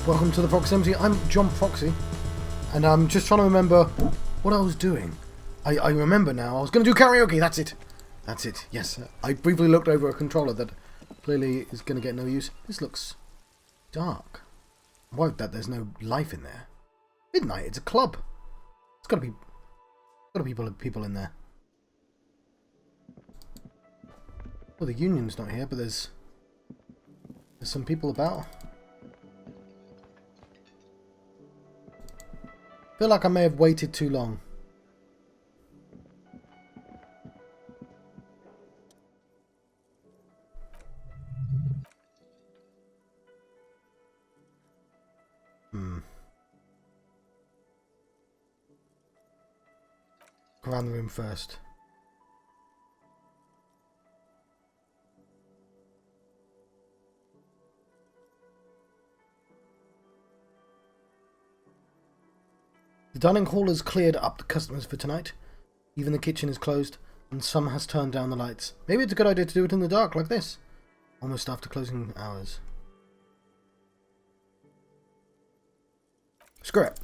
Welcome to the Proximity. I'm John Proxy, and I'm just trying to remember what I was doing. I remember now. I was going to do karaoke. That's it. That's it. Yes. I briefly looked over a controller that clearly is going to get no use. This looks dark. I'm worried that there's no life in there. Midnight. It's a club. It's got to be people in there. Well, the union's not here, but there's some people about. I feel like I may have waited too long. Go around the room first. The dining hall has cleared up the customers for tonight. Even the kitchen is closed, and some has turned down the lights. Maybe it's a good idea to do it in the dark, like this. Almost after closing hours. Screw it.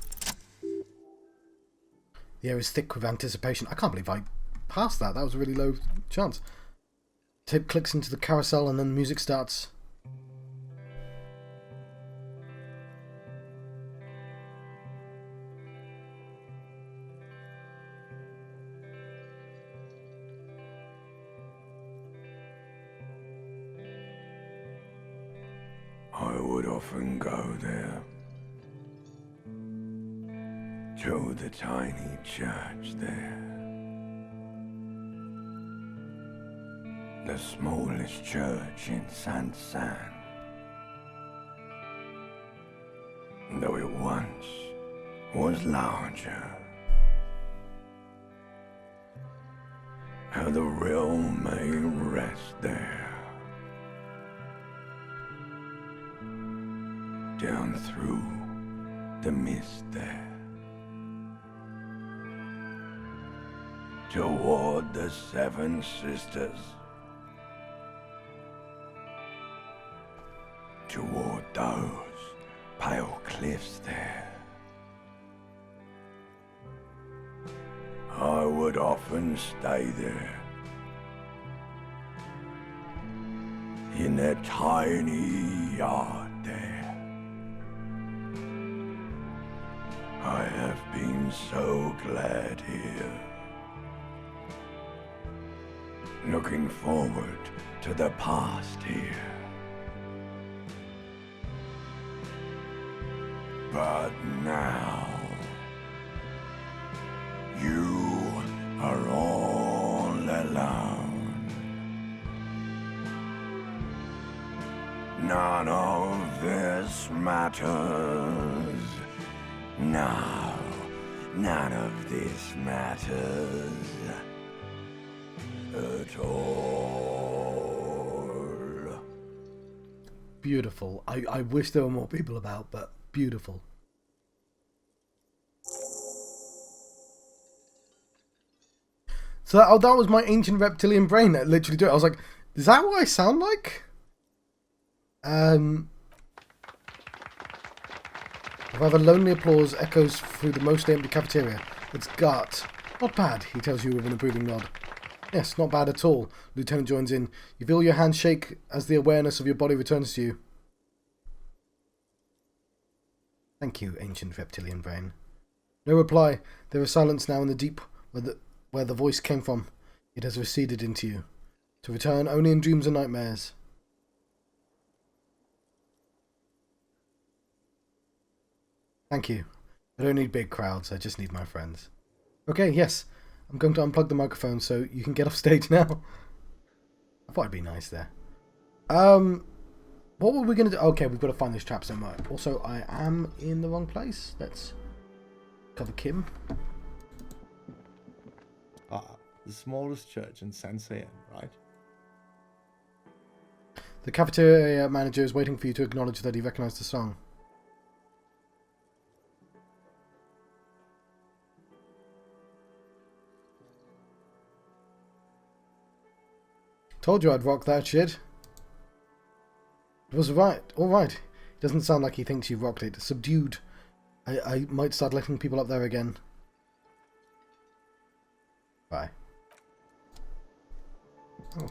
The air is thick with anticipation. I can't believe I passed that. That was a really low chance. Tape clicks into the carousel and then the music starts. I would often go there, to the tiny church there, the smallest church in San, though it once was larger. How the real may rest there. Down through the mist there, toward the Seven Sisters, toward those pale cliffs there. I would often stay there, in that tiny yard there. I have been so glad here, looking forward to the past here. But now, you are all alone. None of this matters. No, none of this matters at all. Beautiful. I wish there were more people about, but beautiful. So that was my ancient reptilian brain that literally did it. I was like, is that what I sound like? However, lonely applause echoes through the mostly empty cafeteria. It's Gart. Not bad, he tells you with an approving nod. Yes, not bad at all. Lieutenant joins in. You feel your hand shake as the awareness of your body returns to you. Thank you, ancient reptilian brain. No reply. There is silence now in the deep where the voice came from. It has receded into you, to return only in dreams and nightmares. Thank you. I don't need big crowds, I just need my friends. Okay, yes. I'm going to unplug the microphone so you can get off stage now. I thought it'd be nice there. What were we going to do? Okay, we've got to find this trap somewhere. Also, I am in the wrong place. Let's cover Kim. The smallest church in San, right? The cafeteria manager is waiting for you to acknowledge that he recognized the song. Told you I'd rock that shit. It was right. All right. He Doesn't sound like he thinks you've rocked it. Subdued. I might start letting people up there again. Bye. Oh.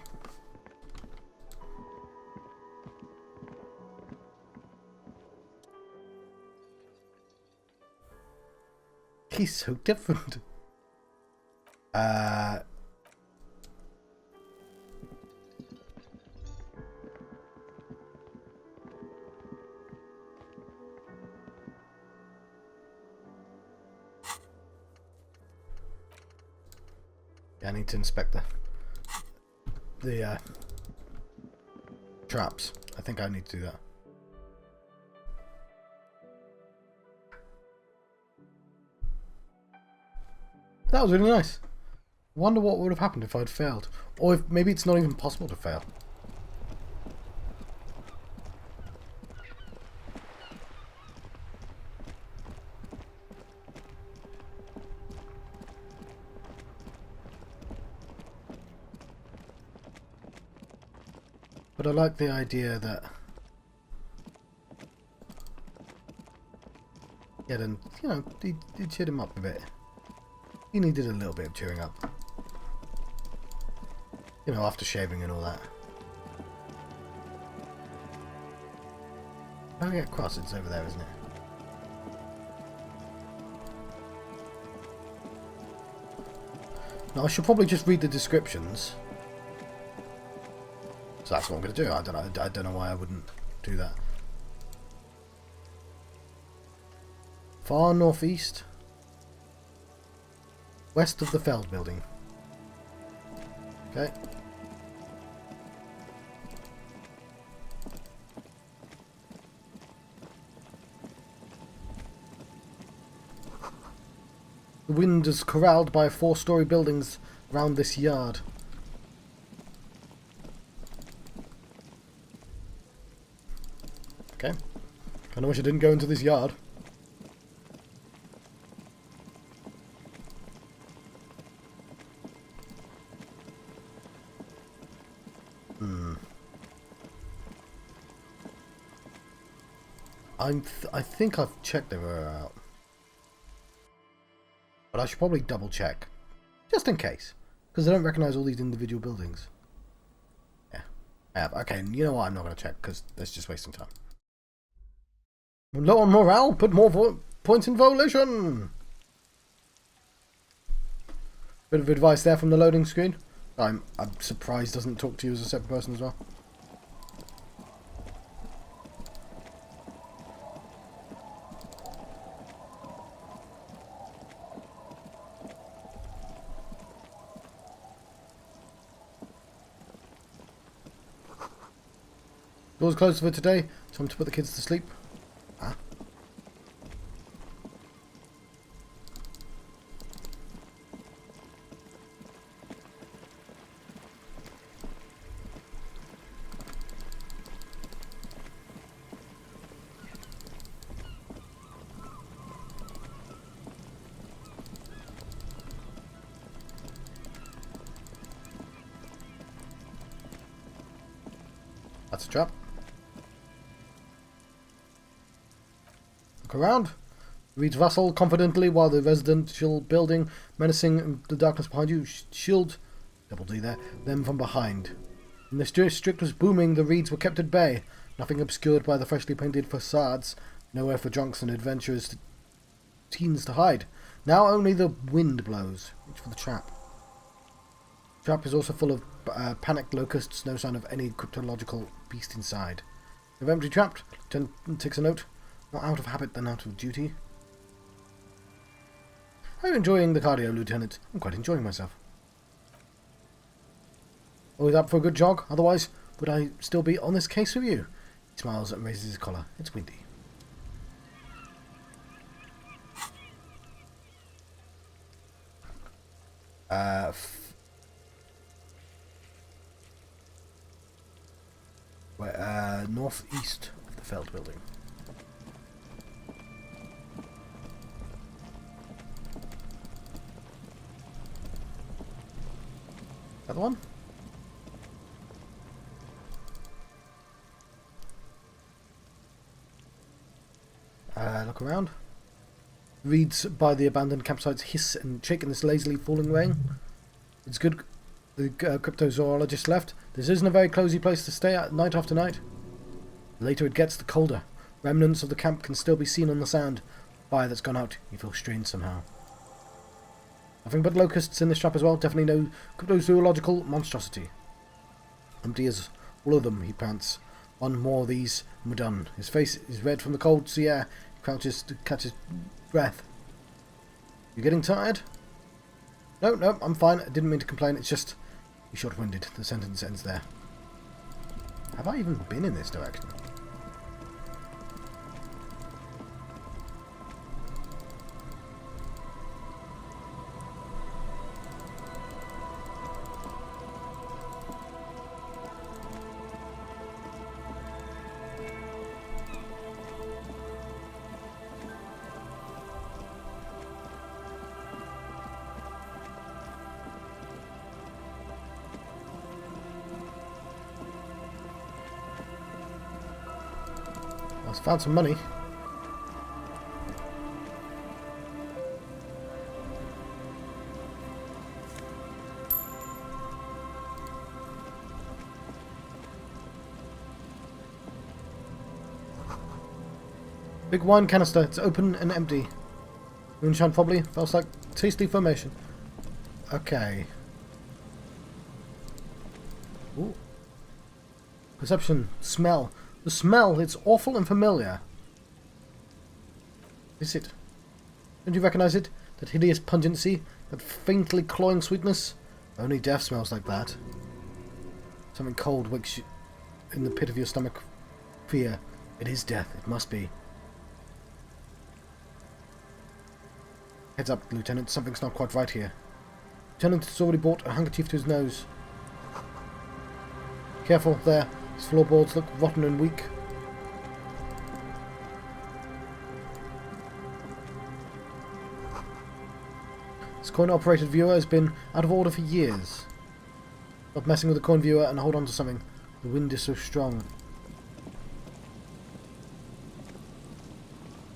He's so different. Yeah, I need to inspect the traps. I think I need to do that. That was really nice. Wonder what would have happened if I'd failed. Or if maybe it's not even possible to fail. But I like the idea that... Yeah, then, you know, he cheered him up a bit. He needed a little bit of cheering up. You know, after shaving and all that. How do I get across? It's over there, isn't it? Now, I should probably just read the descriptions. So that's what I'm going to do. I don't know why I wouldn't do that. Far northeast. West of the Feld building. Okay. The wind is corralled by 4-story buildings around this yard. Okay. Kinda wish I didn't go into this yard. I think I've checked the row out. But I should probably double check. Just in case. Because I don't recognise all these individual buildings. Yeah. I have. Okay, you know what? I'm not going to check because that's just wasting time. Low on morale, put more points in volition. Bit of advice there from the loading screen. I'm surprised it doesn't talk to you as a separate person as well. Doors closed for today. Time to put the kids to sleep. Ah. That's a trap. Look around. Reads Vassal confidently while the residential building menacing in the darkness behind you. Shield, double D there, them from behind. When the district was booming, the Reeds were kept at bay, nothing obscured by the freshly painted facades, nowhere for drunks and adventurous teens to hide. Now only the wind blows. Reach for the trap. The trap is also full of panicked locusts, no sign of any cryptological beast inside. If empty trapped, Lieutenant takes a note. More out of habit than out of duty. Are you enjoying the cardio, Lieutenant? I'm quite enjoying myself. Always up for a good jog? Otherwise, would I still be on this case with you? He smiles and raises his collar. It's windy. Northeast of the Feld building. That the one? Look around. Reeds by the abandoned campsites hiss and shake in this lazily falling rain. It's good the cryptozoologist left. This isn't a very cosy place to stay at night after night. The later it gets, the colder. Remnants of the camp can still be seen on the sand. Fire that's gone out. You feel strange somehow. Nothing but locusts in this trap as well. Definitely no cryptozoological monstrosity. Empty as all of them, he pants. One more of these and we're done. His face is red from the cold sea air. He crouches to catch his breath. You getting tired? No, I'm fine. I didn't mean to complain. It's just... He's short-winded. The sentence ends there. Have I even been in this direction? I found some money. Big wine canister. It's open and empty. Moonshine probably. Feels like tasty formation. Okay. Ooh. Perception. Smell. The smell, it's awful and familiar. Is it? Don't you recognise it? That hideous pungency? That faintly cloying sweetness? Only death smells like that. Something cold wakes you in the pit of your stomach. Fear. It is death. It must be. Heads up, Lieutenant. Something's not quite right here. Lieutenant has already brought a handkerchief to his nose. Careful, there. His floorboards look rotten and weak. This coin-operated viewer has been out of order for years. Stop messing with the coin viewer and hold on to something. The wind is so strong.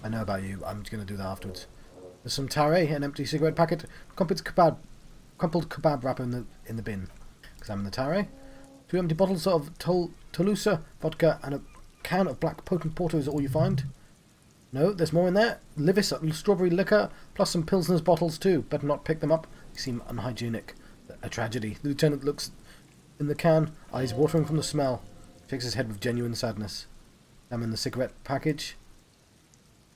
I know about you. I'm going to do that afterwards. There's some tare, an empty cigarette packet, crumpled kebab wrapper in the bin. Examine the tare. 2 empty bottles of Toulouse vodka and a can of black potent porter is all you find. No, there's more in there. Livis strawberry liquor, plus some Pilsner's bottles too. Better not pick them up. They seem unhygienic. A tragedy. The lieutenant looks in the can, eyes watering from the smell. Shakes his head with genuine sadness. Examine the cigarette package.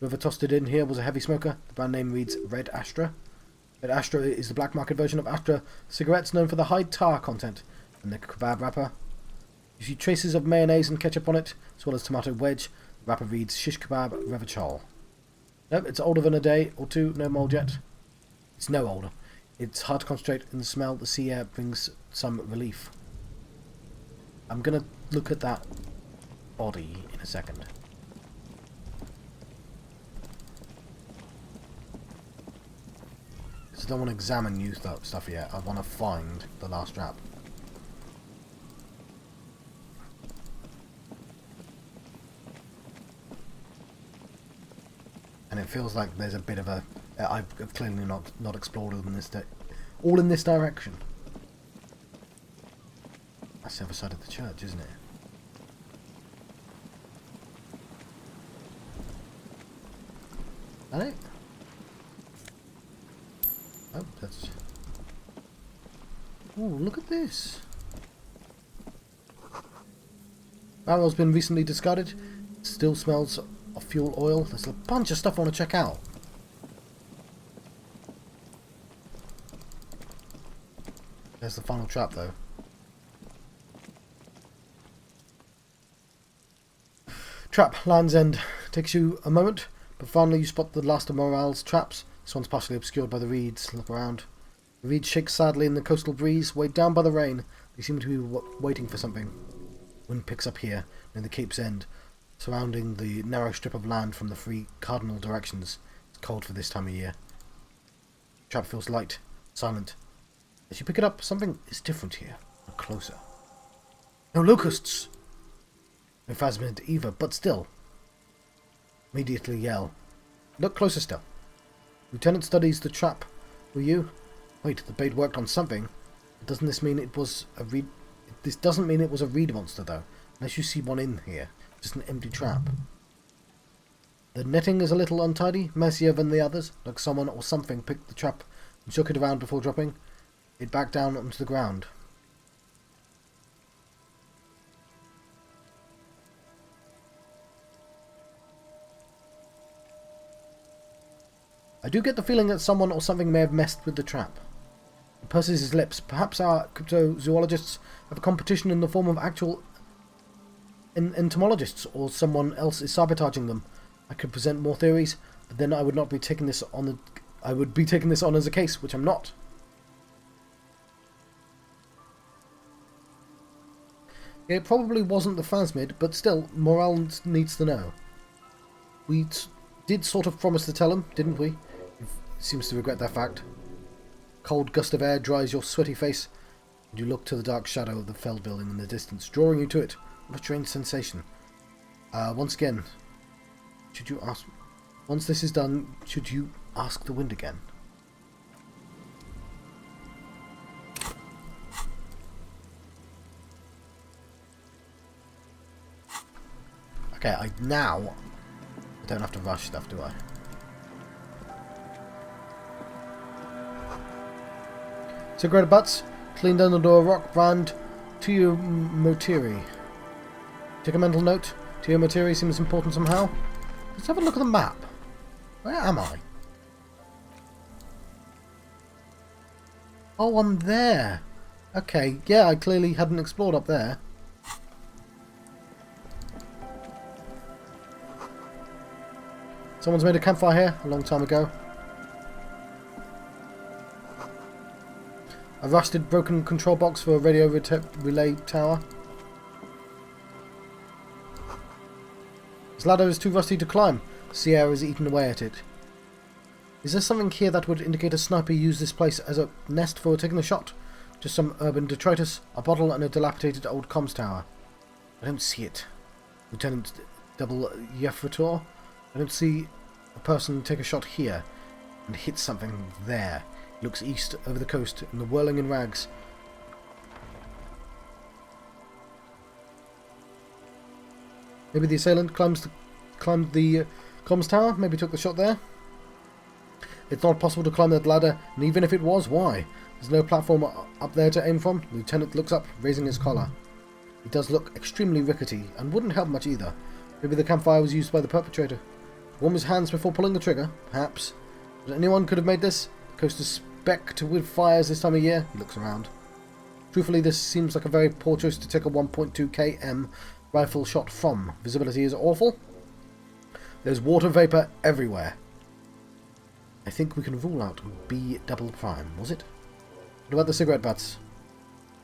Whoever tossed it in here was a heavy smoker. The brand name reads Red Astra. Red Astra is the black market version of Astra cigarettes known for the high tar content. And the kebab wrapper. You see traces of mayonnaise and ketchup on it, as well as tomato wedge. The wrapper reads Shish Kebab Revachol. Nope, it's older than a day or two, no mold yet. It's no older. It's hard to concentrate in the smell. The sea air brings some relief. I'm gonna look at that body in a second. Because I don't want to examine new stuff yet. I want to find the last trap. And it feels like there's a bit of a... I've clearly not explored all in this direction. That's the other side of the church, isn't it? Is that it? Oh, that's... Oh, look at this. Barrel's been recently discarded. It still smells of fuel oil. There's a bunch of stuff I want to check out. There's the final trap though. Trap, Land's End. Takes you a moment, but finally you spot the last of Morale's traps. This one's partially obscured by the reeds. Look around. The reeds shake sadly in the coastal breeze, weighed down by the rain. They seem to be waiting for something. Wind picks up here, near the Cape's End, surrounding the narrow strip of land from the 3 cardinal directions. It's cold for this time of year. The trap feels light, silent. As you pick it up, something is different here. Look closer. No locusts! No phasmid either, but still. Immediately yell. Look closer still. Lieutenant studies the trap. Were you? Wait, the bait worked on something. Doesn't this mean it was a reed... This doesn't mean it was a reed monster, though. Unless you see one in here. Just an empty trap. The netting is a little untidy, messier than the others. Like someone or something picked the trap and shook it around before dropping it back down onto the ground. I do get the feeling that someone or something may have messed with the trap. He purses his lips. Perhaps our cryptozoologists have a competition in the form of actual entomologists, or someone else is sabotaging them. I could present more theories, but then I would not be taking this on. I would be taking this on as a case, which I'm not. It probably wasn't the phasmid, but still, Morale needs to know. We did sort of promise to tell him, didn't we? He seems to regret that fact. Cold gust of air dries your sweaty face, and you look to the dark shadow of the Feld building in the distance, drawing you to it. What a strange sensation. Once again, should you ask... Once this is done, should you ask the wind again? Okay, I don't have to rush stuff, do I? Cigarette butts, cleaned under door rock brand, Tio Motiri. Take a mental note. Tio Motiri seems important somehow. Let's have a look at the map. Where am I? Oh, I'm there. Okay, yeah, I clearly hadn't explored up there. Someone's made a campfire here a long time ago. A rusted, broken control box for a radio relay tower. This ladder is too rusty to climb. Sea air has eaten away at it. Is there something here that would indicate a sniper used this place as a nest for taking a shot? Just some urban detritus, a bottle and a dilapidated old comms tower. I don't see it. Lieutenant Double Yefrator. I don't see a person take a shot here and hit something there. He looks east over the coast in the whirling in rags. Maybe the assailant climbed the comms tower, maybe took the shot there. It's not possible to climb that ladder, and even if it was, why? There's no platform up there to aim from. The lieutenant looks up, raising his collar. He does look extremely rickety, and wouldn't help much either. Maybe the campfire was used by the perpetrator. Warm his hands before pulling the trigger, perhaps. But anyone could have made this. The coast is specked with fires this time of year. He looks around. Truthfully, this seems like a very poor choice to take a 1.2 km rifle shot from. Visibility is awful. There's water vapour everywhere. I think we can rule out B double prime, was it? What about the cigarette butts?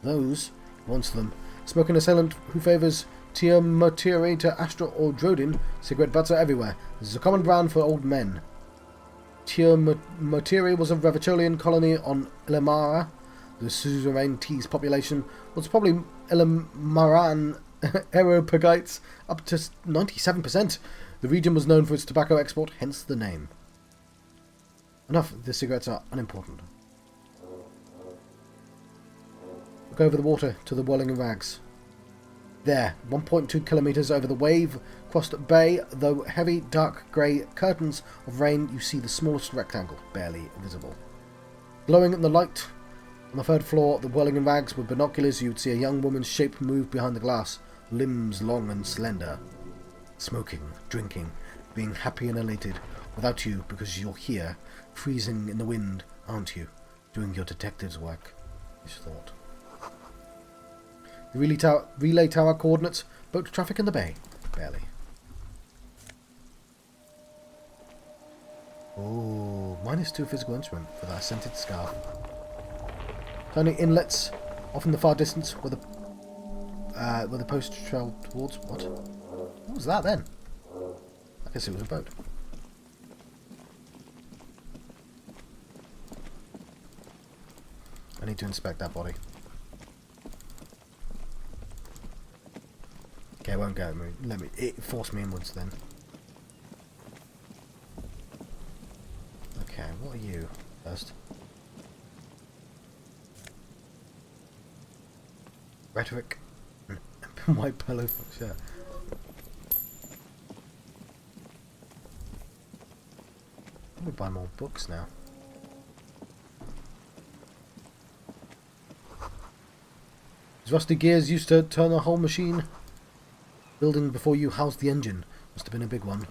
Those, wants them. Smoking assailant who favours Tia Motiri to Astra or Drodin. Cigarette butts are everywhere. This is a common brand for old men. Tia Motiri was a Revacholian colony on Illimara. The suzerain T's population was probably Illimaran Aeropagites, up to 97%. The region was known for its tobacco export, hence the name. Enough, the cigarettes are unimportant. Look over the water to the whirling rags. There, 1.2 kilometres over the wave-crossed bay, though heavy, dark grey curtains of rain, you see the smallest rectangle, barely visible. Glowing in the light, on the third floor, the whirling rags, with binoculars, you'd see a young woman's shape move behind the glass, limbs long and slender. Smoking, drinking, being happy and elated, without you, because you're here, freezing in the wind, aren't you, doing your detective's work, Ish thought. The relay tower coordinates, boat traffic in the bay, barely. Oh, -2 physical instrument for that scented scarf. Tiny inlets, off in the far distance, where the post trailed towards. What was that then? I guess it was a boat. I need to inspect that body. Okay, I won't go. It forced me inwards then. are you first? Rhetoric. White pillow shirt. I'm gonna buy more books now. These rusty gears used to turn the whole machine. Building before you housed the engine. Must have been a big one.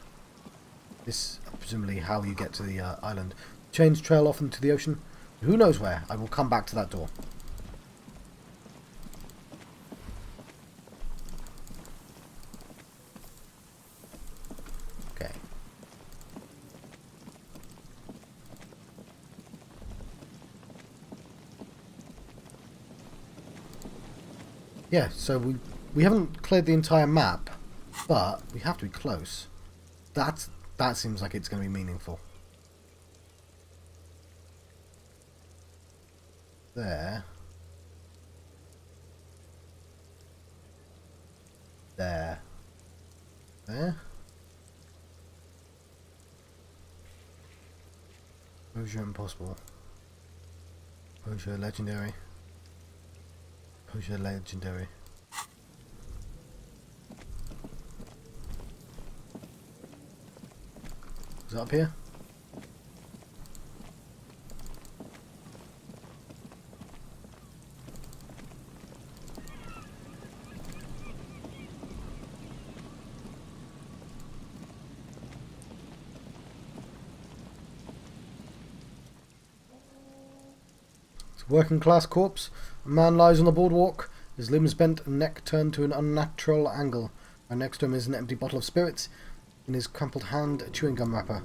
This presumably how you get to the island. Chains trail off into the ocean. Who knows where? I will come back to that door. Okay. Yeah, so we haven't cleared the entire map, but we have to be close. That seems like it's going to be meaningful. There. There. There. Posure impossible. Posure legendary. Posure legendary. Is it up here? It's a working class corpse. A man lies on the boardwalk, his limbs bent and neck turned to an unnatural angle. Right next to him is an empty bottle of spirits. In his crumpled hand, a chewing gum wrapper.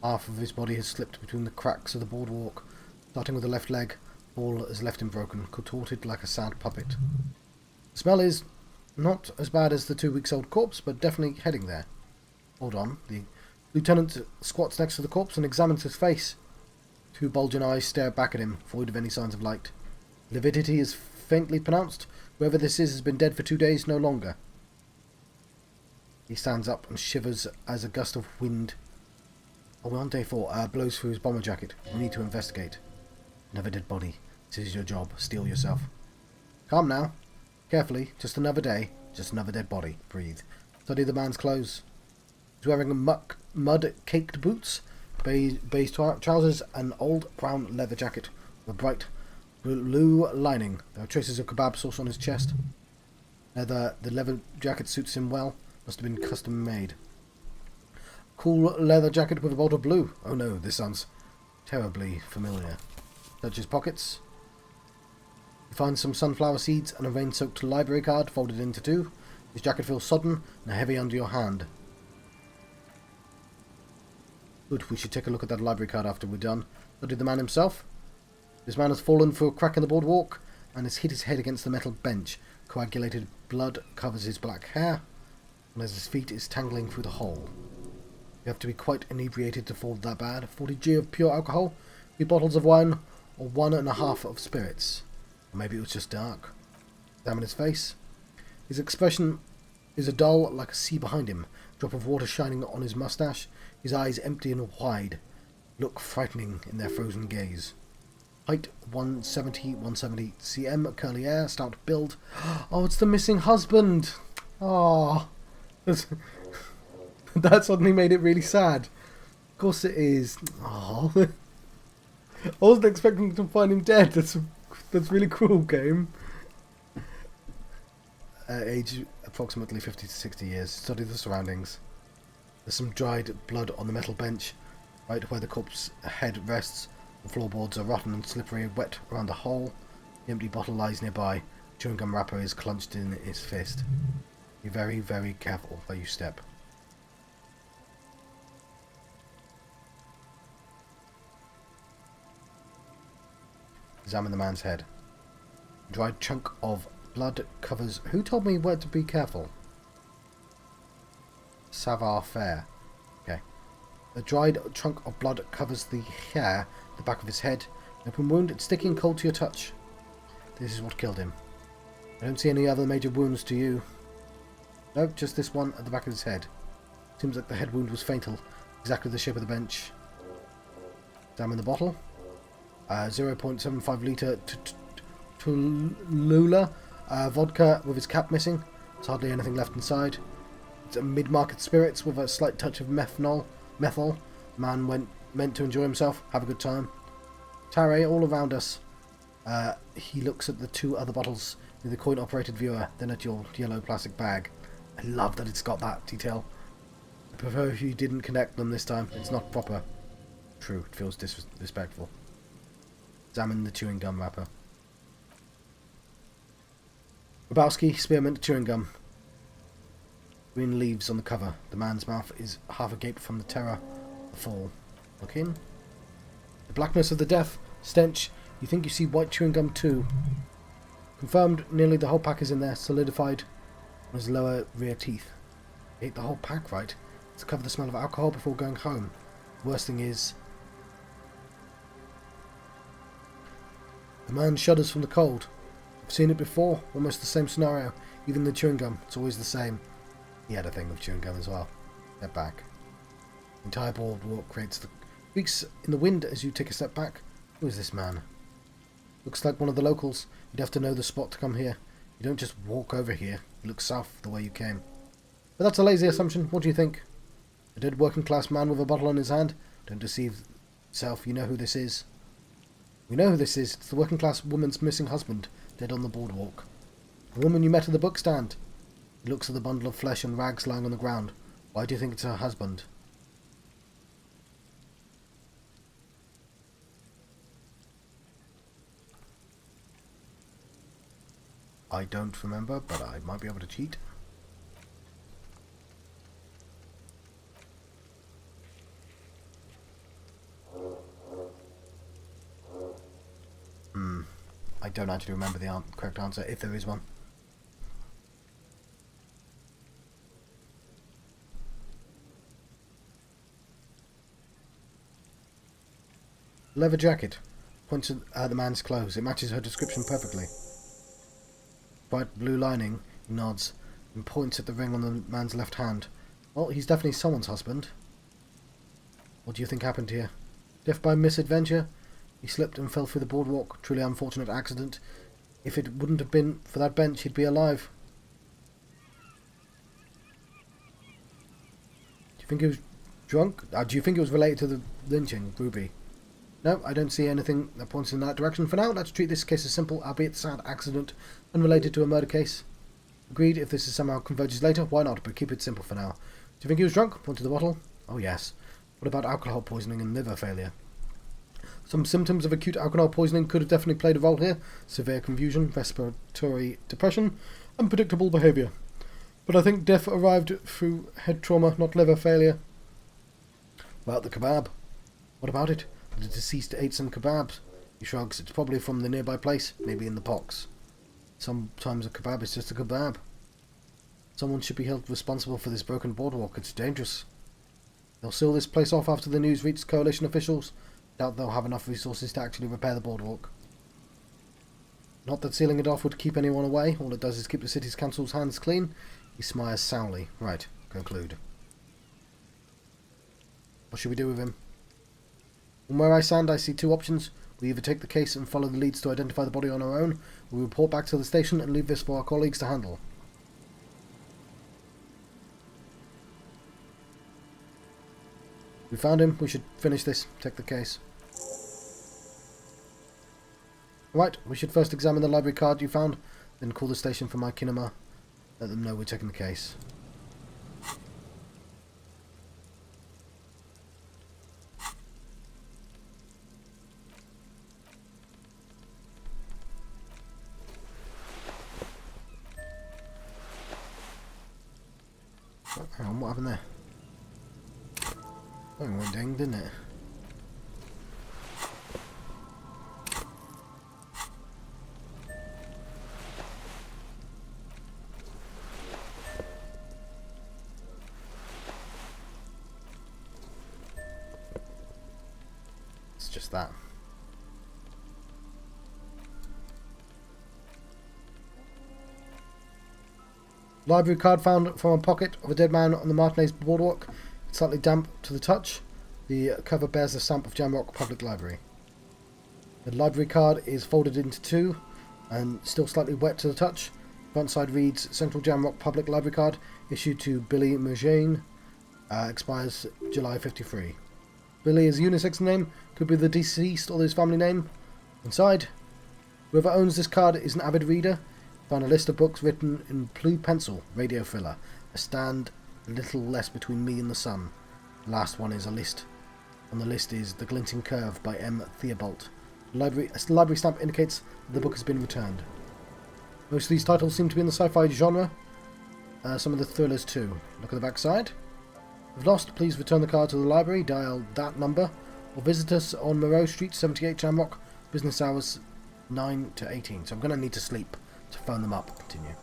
Half of his body has slipped between the cracks of the boardwalk. Starting with the left leg, all has left him broken, contorted like a sad puppet. The smell is not as bad as the 2-week-old corpse, but definitely heading there. Hold on. The lieutenant squats next to the corpse and examines his face. 2 bulging eyes stare back at him, void of any signs of light. Lividity is faintly pronounced. Whoever this is has been dead for 2 days, no longer. He stands up and shivers as a gust of wind, we're on day 4, blows through his bomber jacket. We need to investigate. Another dead body. This is your job. Steel yourself. Calm now. Carefully. Just another day. Just another dead body. Breathe. Study the man's clothes. He's wearing mud-caked boots, beige trousers, and old brown leather jacket with a bright blue lining. There are traces of kebab sauce on his chest. The leather jacket suits him well. Must have been custom made. Cool leather jacket with a bolt of blue. Oh no, this sounds terribly familiar. Search his pockets. He finds some sunflower seeds and a rain-soaked library card folded into 2. His jacket feels sodden and heavy under your hand. Good, we should take a look at that library card after we're done. So did the man himself? This man has fallen through a crack in the boardwalk and has hit his head against the metal bench. Coagulated blood covers his black hair, and as his feet is tangling through the hole. You have to be quite inebriated to fall that bad. 40g of pure alcohol, 3 bottles of wine, or 1.5 of spirits. Or maybe it was just dark. Examine his face. His expression is a dull like a sea behind him. A drop of water shining on his mustache. His eyes empty and wide. Look frightening in their frozen gaze. Height 170 cm, curly hair, stout build. Oh, it's the missing husband. Oh, that suddenly made it really sad. Of course it is. Oh, I wasn't expecting to find him dead. That's really cruel, game. Age approximately 50 to 60 years. Study the surroundings. There's some dried blood on the metal bench, right where the corpse's head rests. The floorboards are rotten and slippery, wet around the hole. The empty bottle lies nearby. The chewing gum wrapper is clenched in his fist. Be very, very careful where you step. Examine the man's head. A dried chunk of blood covers... Who told me where to be careful? Savar Fair. Okay. A dried chunk of blood covers the hair at the back of his head. An open wound, it's sticking cold to your touch. This is what killed him. I don't see any other major wounds to you. No, just this one at the back of his head. Seems like the head wound was fatal. Exactly the shape of the bench. Examine the bottle. 0.75 litre Tulula vodka with its cap missing. There's hardly anything left inside. It's a mid-market spirits with a slight touch of methyl. Man meant to enjoy himself, have a good time. Tare all around us. He looks at the 2 other bottles with the coin-operated viewer, then at your yellow plastic bag. I love that it's got that detail. I prefer if you didn't connect them this time. It's not proper. True, it feels disrespectful. Examine the chewing gum wrapper. Lebowski, spearmint, chewing gum. Green leaves on the cover. The man's mouth is half agape from the terror of the fall. Look in. The blackness of the death stench. You think you see white chewing gum too. Confirmed, nearly the whole pack is in there, solidified on his lower rear teeth. He ate the whole pack, right? To cover the smell of alcohol before going home. The worst thing is... The man shudders from the cold. I've seen it before, almost the same scenario. Even the chewing gum, it's always the same. He had a thing with chewing gum as well. Step back. The entire boardwalk creates the creaks in the wind as you take a step back. Who is this man? Looks like one of the locals. You'd have to know the spot to come here. You don't just walk over here. You look south the way you came. But that's a lazy assumption. What do you think? A dead working class man with a bottle in his hand? Don't deceive yourself. You know who this is. We know who this is. It's the working class woman's missing husband, dead on the boardwalk. The woman you met at the book stand. He looks at the bundle of flesh and rags lying on the ground. Why do you think it's her husband? I don't remember, but I might be able to cheat. I don't actually remember the correct answer, if there is one. Leather jacket. Points at the man's clothes. It matches her description perfectly. Bright blue lining. He nods and points at the ring on the man's left hand. Well, he's definitely someone's husband. What do you think happened here? Death by misadventure? He slipped and fell through the boardwalk. Truly unfortunate accident. If it wouldn't have been for that bench, he'd be alive. Do you think he was drunk? Do you think it was related to the lynching, Ruby? No, I don't see anything that points in that direction. For now, let's treat this case as simple, albeit sad accident, unrelated to a murder case. Agreed, if this is somehow converges later, why not, but keep it simple for now. Do you think he was drunk? Point to the bottle. Oh yes. What about alcohol poisoning and liver failure? Some symptoms of acute alcohol poisoning could have definitely played a role here. Severe confusion, respiratory depression, unpredictable behaviour. But I think death arrived through head trauma, not liver failure. About the kebab. What about it? The deceased ate some kebabs. He shrugs. It's probably from the nearby place, maybe in the pox. Sometimes a kebab is just a kebab. Someone should be held responsible for this broken boardwalk. It's dangerous. They'll seal this place off after the news reaches coalition officials. Doubt they'll have enough resources to actually repair the boardwalk. Not that sealing it off would keep anyone away. All it does is keep the city's council's hands clean. He smiles sourly. Right, conclude. What should we do with him? From where I stand, I see 2 options. We either take the case and follow the leads to identify the body on our own, or we report back to the station and leave this for our colleagues to handle. We found him. We should finish this. Take the case. Right, we should first examine the library card you found, then call the station for my kinema. Let them know we're taking the case. Oh, hang on, what happened there? Oh, it went ding, didn't it? It's just that. Library card found from a pocket of a dead man on the Martinez boardwalk. It's slightly damp to the touch. The cover bears the stamp of Jamrock Public Library. The library card is folded into two and still slightly wet to the touch. Front side reads Central Jamrock Public Library card issued to Billy Merjane. Expires July 53. Billy is a unisex name, could be the deceased or his family name. Inside, whoever owns this card is an avid reader. Found a list of books written in blue pencil, radio filler. A stand a little less between me and the sun. The last one is a list. On the list is The Glinting Curve by M. Theobald. A library stamp indicates that the book has been returned. Most of these titles seem to be in the sci-fi genre. Some of the thrillers too. Look at the back side. If lost, please return the card to the library, dial that number, or visit us on Moreau Street, 78 Jamrock, business hours 9 to 18. So I'm going to need to sleep to phone them up. Continue.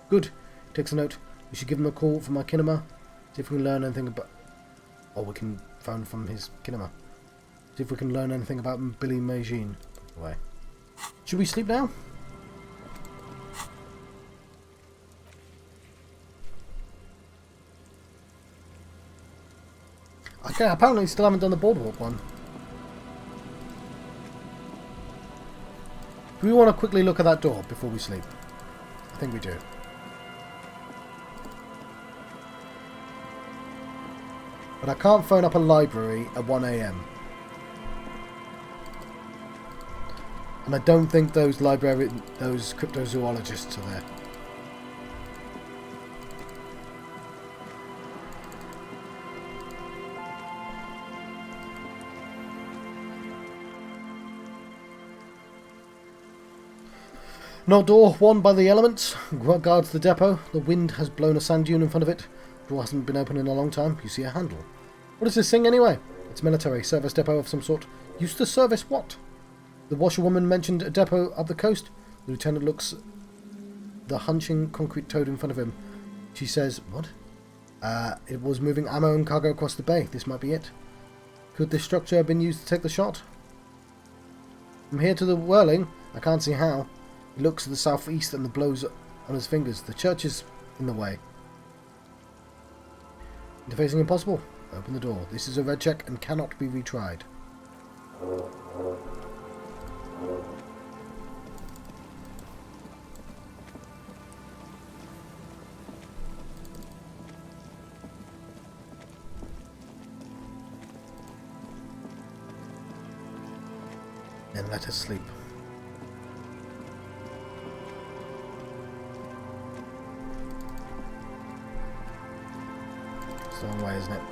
Good. Takes a note. We should give him a call from my kinema. See if we can learn anything about... Or we can phone from his kinema. See if we can learn anything about Billy Merjane. Away. Should we sleep now? Okay, apparently still haven't done the boardwalk one. Do we want to quickly look at that door before we sleep? I think we do. But I can't phone up a library at 1 AM. And I don't think those cryptozoologists are there. No door, worn by the elements, guards the depot. The wind has blown a sand dune in front of it. The door hasn't been open in a long time. You see a handle. What is this thing anyway? It's military, service depot of some sort. Used to service what? The washerwoman mentioned a depot up the coast. The lieutenant looks the hunching concrete toad in front of him. She says, what? It was moving ammo and cargo across the bay. This might be it. Could this structure have been used to take the shot? From here to the whirling, I can't see how. He looks to the southeast and the blows on his fingers. The church is in the way. Interfacing impossible. Open the door. This is a red check and cannot be retried. Then let us sleep. It's a long way, isn't it?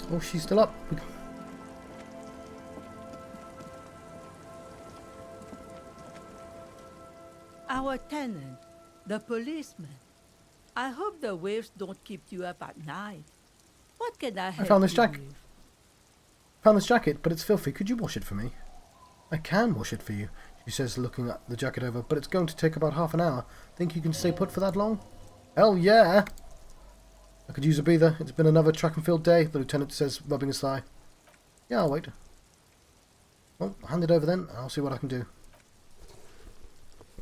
Oh, she's still up. Our tenant, the policeman. I hope the waves don't keep you up at night. What can I help found this you jacket. with? Found this jacket, but it's filthy. Could you wash it for me? I can wash it for you, she says, looking at the jacket over, but it's going to take about half an hour. Think you can stay put for that long? Hell yeah! I could use a breather. It's been another track and field day, the lieutenant says, rubbing his thigh. Yeah, I'll wait. Well, hand it over then. I'll see what I can do.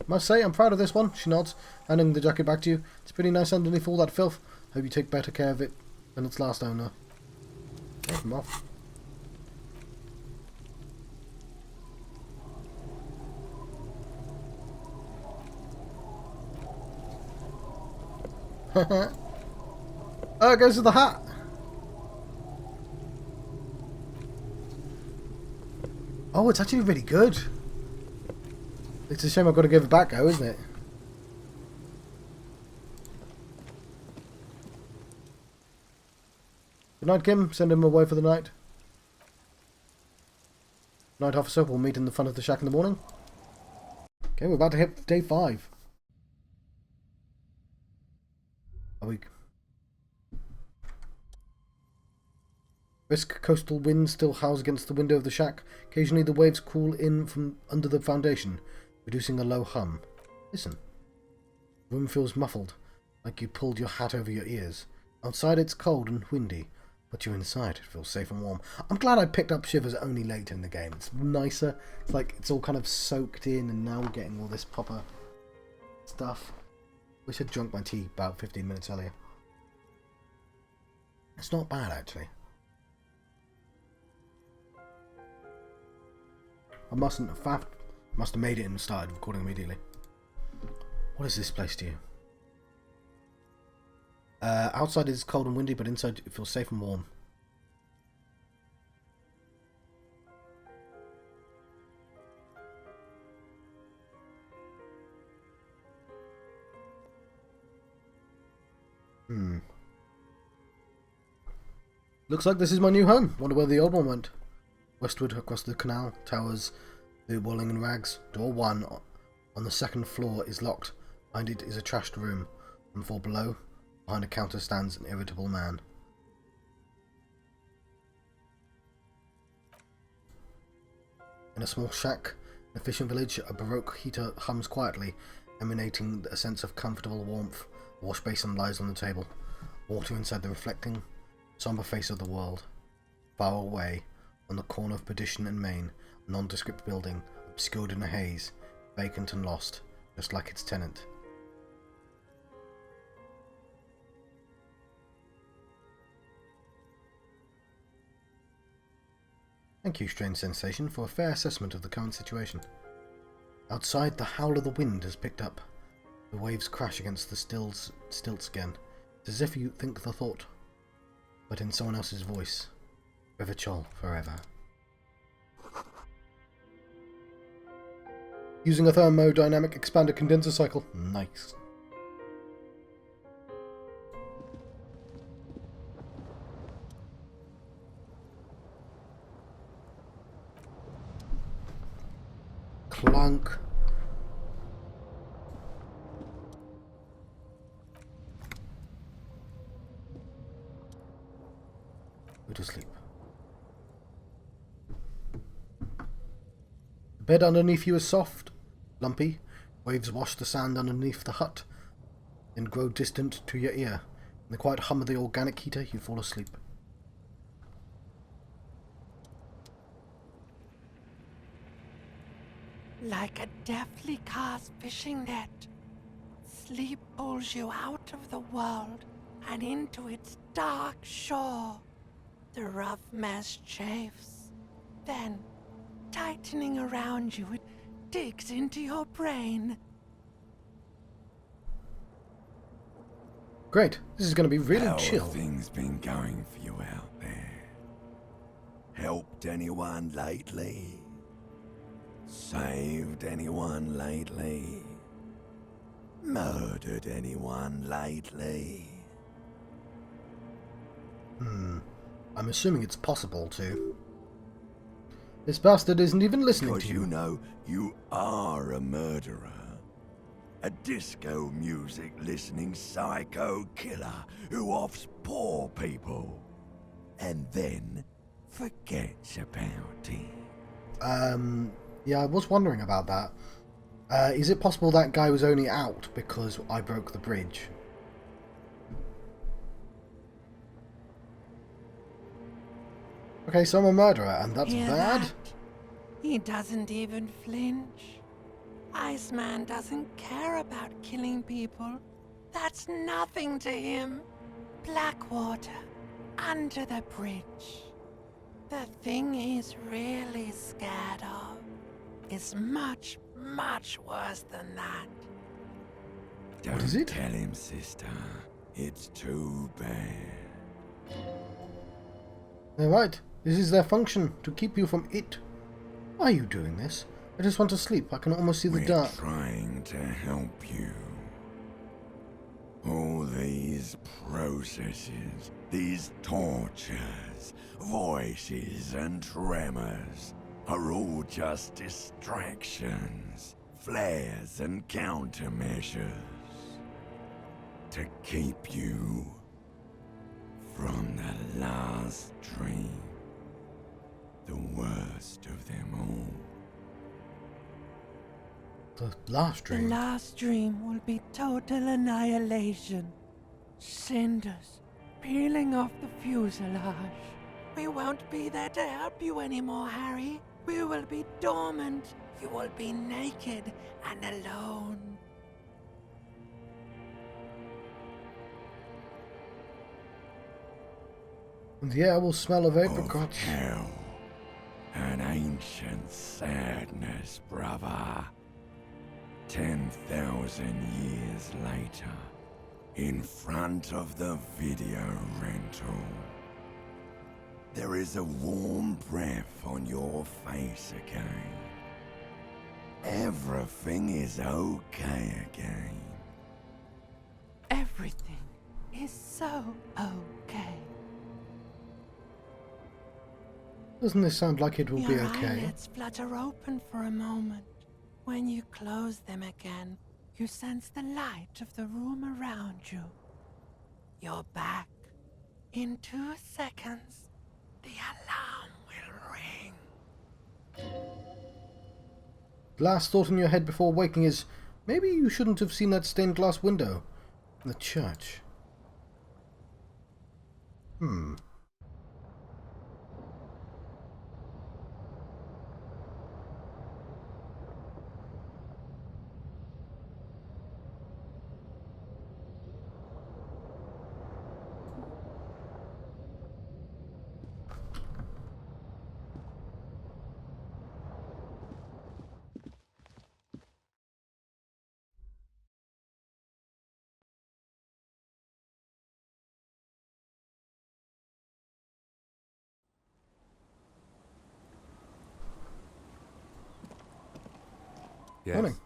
Must say, I'm proud of this one, she nods, handing the jacket back to you. It's pretty nice underneath all that filth. Hope you take better care of it than its last owner. Oh, I'm off. Oh, it goes to the hat. Oh, it's actually really good. It's a shame I've got to give it back, though, isn't it? Good night, Kim. Send him away for the night. Night officer, we'll meet in the front of the shack in the morning. Okay, we're about to hit day 5. Are we... Brisk coastal winds still house against the window of the shack. Occasionally the waves cool in from under the foundation, producing a low hum. Listen. The room feels muffled, like you pulled your hat over your ears. Outside it's cold and windy. Put you inside. It feels safe and warm. I'm glad I picked up Shivers only later in the game. It's nicer. It's like it's all kind of soaked in, and now we're getting all this proper stuff. Wish I'd drunk my tea about 15 minutes earlier. It's not bad, actually. I must have made it and started recording immediately. What is this place to you? Outside is cold and windy, but inside it feels safe and warm. Looks like this is my new home. Wonder where the old one went. Westward across the canal, towers, the walling and rags. Door 1 on the second floor is locked. Behind it is a trashed room. On the floor below, behind a counter, stands an irritable man. In a small shack, an efficient village, a Baroque heater hums quietly, emanating a sense of comfortable warmth. A wash basin lies on the table. Water inside the reflecting, somber face of the world. Far away, on the corner of Perdition and Main, a nondescript building, obscured in a haze, vacant and lost, just like its tenant. Thank you, Strange Sensation, for a fair assessment of the current situation. Outside, the howl of the wind has picked up. The waves crash against the stilts again. It's as if you think the thought, but in someone else's voice. Rivachol forever. Using a thermodynamic expander condenser cycle. Nice. Clunk. Go to sleep. The bed underneath you is soft, lumpy. Waves wash the sand underneath the hut, then grow distant to your ear. In the quiet hum of the organic heater, you fall asleep. Like a deftly cast fishing net, sleep pulls you out of the world and into its dark shore. The rough mesh chafes. Then, tightening around you, it digs into your brain. Great. This is going to be really How chill. have things been going for you out there? Helped anyone lately? Saved anyone lately? Murdered anyone lately? I'm assuming it's possible to. This bastard isn't even listening Because to you. you know you are a murderer. A disco music listening psycho killer who offs poor people and then forgets about it. Yeah, I was wondering about that. Is it possible that guy was only out because I broke the bridge? Okay, so I'm a murderer, and that's Hear bad? that? He doesn't even flinch. Iceman doesn't care about killing people. That's nothing to him. Blackwater, under the bridge. The thing he's really scared of is much, much worse than that. Don't is it? tell him, sister. It's too bad. They're right. This is their function, to keep you from it. Why are you doing this? I just want to sleep. I can almost see the We're dark. trying to help you. All these processes, these tortures, voices and tremors are all just distractions, flares and countermeasures to keep you from the last dream, the worst of them all. The last The dream. last dream will be total annihilation. Cinders, peeling off the fuselage. We won't be there to help you anymore, Harry. We will be dormant. You will be naked and alone. And the air will smell of Of apricots. hell. An ancient sadness, brother. 10,000 years later, in front of the video rental, there is a warm breath on your face again. Everything is okay again. Everything is so okay. Doesn't this sound like it will be Your okay? eyelids flutter open for a moment. When you close them again, you sense the light of the room around you. You're back. In 2 seconds, the alarm will ring. Last thought in your head before waking is, maybe you shouldn't have seen that stained glass window in the church. Yes. Morning.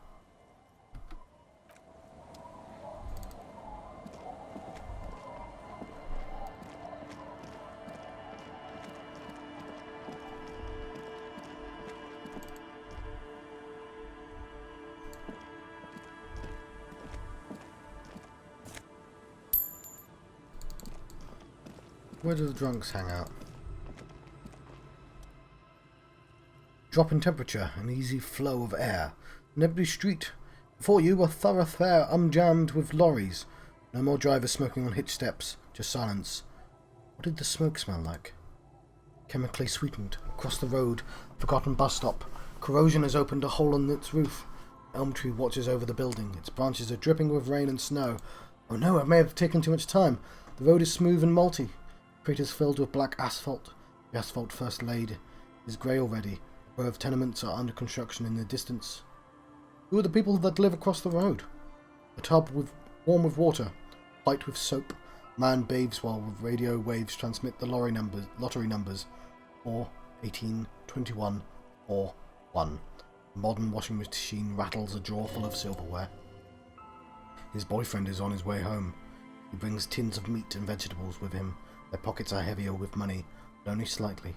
Where do the drunks hang out? Drop in temperature, an easy flow of air. An empty street. Before you, a thoroughfare unjammed with lorries. No more drivers smoking on hitch steps, just silence. What did the smoke smell like? Chemically sweetened. Across the road, forgotten bus stop. Corrosion has opened a hole in its roof. Elm tree watches over the building. Its branches are dripping with rain and snow. Oh no, I may have taken too much time. The road is smooth and malty. Craters filled with black asphalt. The asphalt first laid is grey already. A row of tenements are under construction in the distance. Who are the people that live across the road? A tub warm with water, white with soap. Man bathes while radio waves transmit the lottery numbers. 4, 18, 21, 4, 1. A modern washing machine rattles a drawer full of silverware. His boyfriend is on his way home. He brings tins of meat and vegetables with him. Their pockets are heavier with money, but only slightly.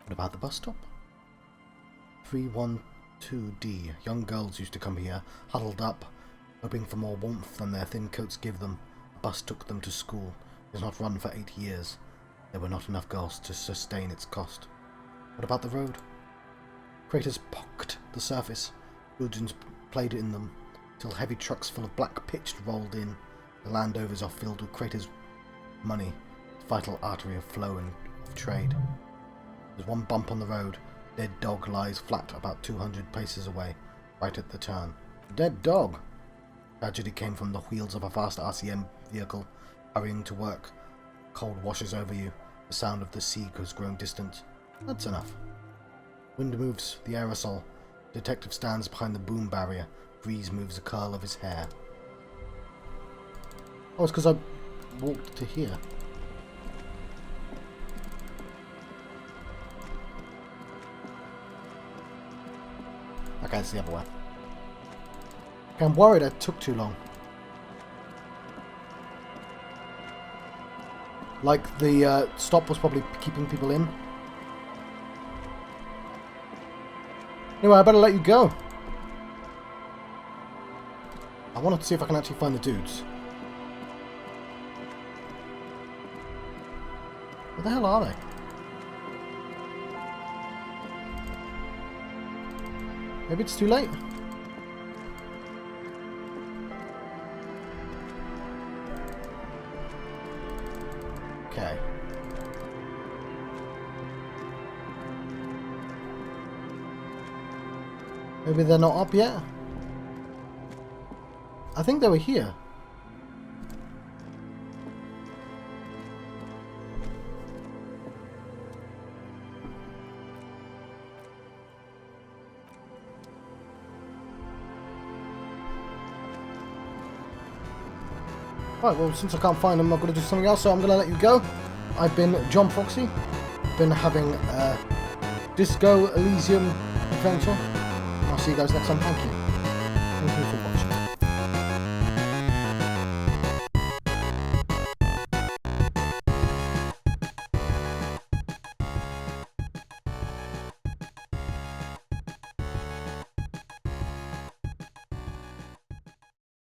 What about the bus stop? 312D. Young girls used to come here, huddled up, hoping for more warmth than their thin coats give them. A bus took them to school. It has not run for 8 years. There were not enough girls to sustain its cost. What about the road? Craters pocked the surface. Goods played in them, till heavy trucks full of black pitch rolled in. The landovers are filled with Craters' money, its vital artery of flow and of trade. There's one bump on the road. A dead dog lies flat about 200 paces away, right at the turn. A dead dog! Tragedy came from the wheels of a fast RCM vehicle, hurrying to work. Cold washes over you. The sound of the sea has grown distant. That's enough. Wind moves the aerosol. Detective stands behind the boom barrier. Breeze moves a curl of his hair. Oh, it's because I walked to here. Okay, it's the other way. Okay, I'm worried I took too long. Like the stop was probably keeping people in. Anyway, I better let you go. I wanted to see if I can actually find the dudes. Where the hell are they? Maybe it's too late. Okay. Maybe they're not up yet? I think they were here. Right, well, since I can't find them, I've got to do something else, so I'm going to let you go. I've been John Foxy. Been having a Disco Elysium adventure. I'll see you guys next time. Thank you.